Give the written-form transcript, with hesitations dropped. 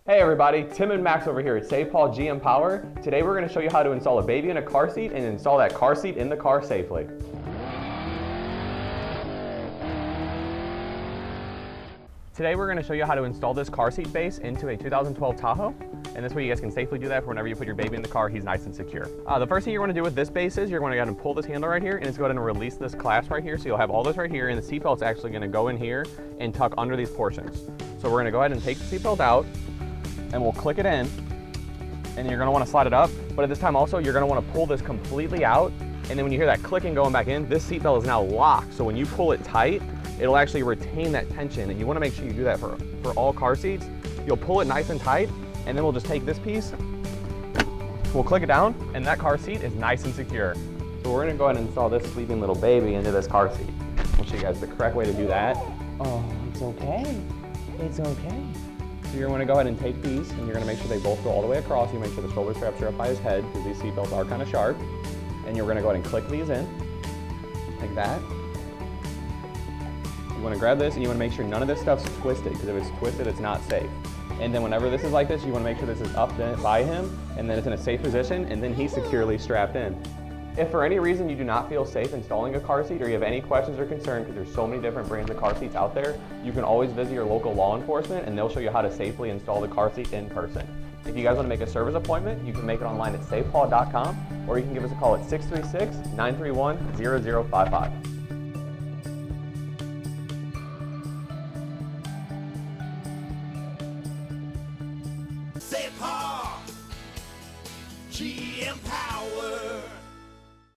Hey everybody, Tim and Max over here at Sapaugh GM Power. Today we're going to show you how to install a baby in a car seat and install that car seat in the car safely. Today we're going to show you how to install this car seat base into a 2012 Tahoe, and this way you guys can safely do that for whenever you put your baby in the car. He's nice and secure. The first thing you're going to do with this base is you're going to go ahead and pull this handle right here, and it's going to release this clasp right here, so you'll have all this right here, and the seatbelt's actually going to go in here and tuck under these portions. So we're going to go ahead and take the seatbelt out, and we'll click it in, and you're going to want to slide it up, but at this time also you're going to want to pull this completely out, and then when you hear that clicking going back in, this seatbelt is now locked, so when you pull it tight, it'll actually retain that tension, and you want to make sure you do that for all car seats. You'll pull it nice and tight, and then we'll just take this piece, we'll click it down, and that car seat is nice and secure. So we're going to go ahead and install this sleeping little baby into this car seat. I'll show you guys the correct way to do that. Oh, it's okay. It's okay. So you're going to go ahead and take these, and you're going to make sure they both go all the way across. You make sure the shoulder straps are up by his head, because these seatbelts are kind of sharp. And you're going to go ahead and click these in, like that. You want to grab this, and you want to make sure none of this stuff's twisted, because if it's twisted, it's not safe. And then whenever this is like this, you want to make sure this is up by him, and then it's in a safe position, and then he's securely strapped in. If for any reason you do not feel safe installing a car seat, or you have any questions or concerns, because there's so many different brands of car seats out there, you can always visit your local law enforcement, and they'll show you how to safely install the car seat in person. If you guys want to make a service appointment, you can make it online at sapaugh.com, or you can give us a call at 636-931-0055.